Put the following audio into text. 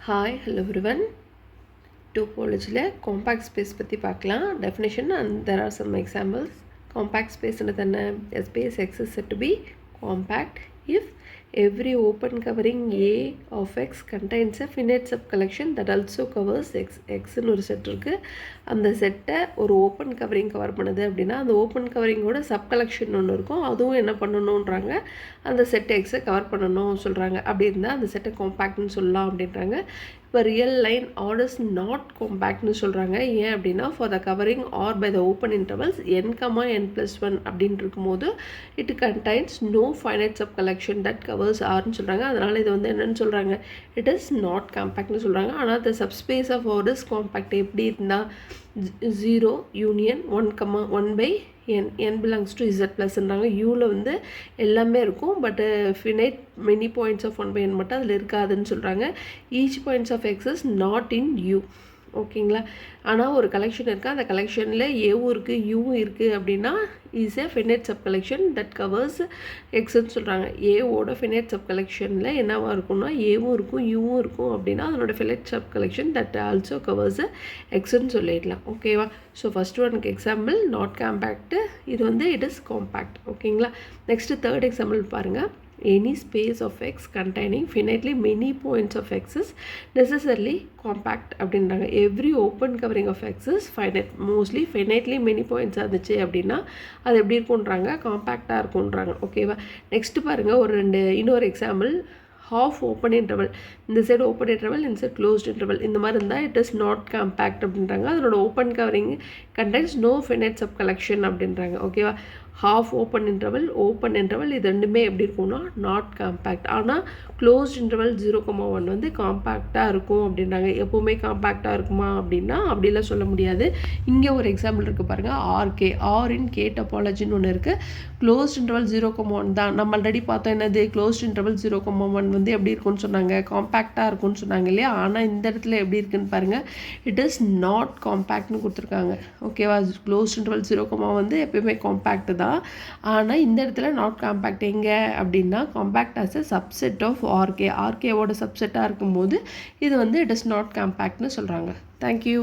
Hi, hello everyone. Topology compact space பத்தி பார்க்கலாம். Definition and there are some examples. Compact space ன்றது என்ன? A space X is said to be compact if every open covering A of X contains a finite subcollection that also covers X. X ன்னு ஒரு set இருக்கு. அந்த செட்டை ஒரு open covering cover பண்ணுது அப்படின்னா அந்த ஓப்பன் கவரிங்கோட சப்கலெக்ஷன் ஒன்று இருக்கும். அதுவும் என்ன பண்ணணுன்றாங்க, அந்த செட் எக்ஸை கவர் பண்ணணும் சொல்கிறாங்க. அப்படி இருந்தால் அந்த செட்டை காம்பேக்ட்னு சொல்லலாம் அப்படின்றாங்க. இப்போ real line R is not காம்பேக்ட்னு சொல்கிறாங்க. ஏன் அப்படின்னா for the covering R by the open intervals n,n+1 அப்படின்னு இருக்கும்போது it contains no finite sub collection that covers ஆர்னு சொல்கிறாங்க. அதனால் இது வந்து என்னென்னு சொல்கிறாங்க, இட் இஸ் நாட் காம்பேக்ட்னு சொல்கிறாங்க. ஆனால் the subspace of R is compact எப்படி இருந்தால் 0 union 1,1/n n belongs to z ப்ளஸ்ன்றாங்க. யூவில் வந்து எல்லாமே இருக்கும், but finite many points of 1/n மட்டும் அதில் இருக்காதுன்னு சொல்கிறாங்க. Each points of X is not in U. ஓகேங்களா? ஆனால் ஒரு கலெக்ஷன் இருக்குது, அந்த கலெக்ஷனில் ஏவும் இருக்குது யூவும் இருக்குது அப்படின்னா is a finite sub collection that covers எக்ஸ்ன்னு சொல்கிறாங்க. ஏவோட ஃபினைட் சப் கலெக்ஷனில் என்னவாக இருக்கும்னா ஏவும் இருக்கும் யூவும் இருக்கும் அப்படின்னா அதனோட finite sub collection that also covers எக்ஸ்ன்னு சொல்லிடலாம். ஓகேவா? ஸோ ஃபஸ்ட் ஒனுக்கு எக்ஸாம்பிள் நாட் காம்பேக்ட்டு, இது வந்து இட் இஸ் காம்பேக்ட். ஓகேங்களா? நெக்ஸ்ட்டு தேர்ட் எக்ஸாம்பிள் பாருங்கள். Any space of X containing finitely many points of X is necessarily compact அப்படின்றாங்க. Every open covering of X is finite, mostly finitely many points இருந்துச்சு அப்படின்னா அது எப்படி இருக்குன்றாங்க, காம்பேக்டாக இருக்குன்றாங்க. ஓகேவா? நெக்ஸ்ட் பாருங்கள் இன்னொரு எக்ஸாம்பிள். ஹாஃப் ஓப்பன் இன்டர்வல், இந்த சைடு ஓப்பன் இன்டர்வல் இந்த சைடு க்ளோஸ்ட் இன்டர்வல், இந்த மாதிரி இருந்தால் இட் இஸ் நாட் காம்பேக்ட் அப்படின்றாங்க. அதனோட open covering contains no finite sub collection அப்படின்றாங்க. ஓகேவா? ஹாஃப் ஓப்பன் இன்டர்வல் இது ரெண்டுமே எப்படி இருக்கும்னா நாட் காம்பேக்ட். ஆனால் க்ளோஸ்ட் இன்டர்வல் 0,1 வந்து காம்பேக்டாக இருக்கும் அப்படின்றாங்க. எப்போவுமே காம்பேக்டாக இருக்குமா அப்படின்னா அப்படிலாம் சொல்ல முடியாது. இங்கே ஒரு எக்ஸாம்பிள் இருக்குது பாருங்கள். ஆர்கே, ஆர் இன் கே டபாலஜின்னு ஒன்று இருக்குது. க்ளோஸ்ட் இன்டர்வல் 0,1 தான். நம்ம ஆல்ரெடி பார்த்தோம் என்னது, க்ளோஸ்ட் இன்டர்வல் 0,1 வந்து எப்படி இருக்குன்னு சொன்னாங்க, காம்பேக்டாக இருக்கும்னு சொன்னாங்க இல்லையா? ஆனால் இந்த இடத்துல எப்படி இருக்குன்னு பாருங்கள், இட் இஸ் நாட் காம்பேக்ட்னு கொடுத்துருக்காங்க. ஓகேவா? க்ளோஸ்ட் இன்டர்வல் 0,1 வந்து எப்பயுமே காம்பேக்ட் தான். ஆனால் இந்த இடத்துல நாட் காம்பேக்ட் எங்கே அப்படின்னா compact as a subset of ஆர்கேவோட சப்செட்டாக இருக்கும்போது இது வந்து இட் இஸ் நாட் காம்பேக்ட்னு சொல்கிறாங்க. தேங்க்யூ.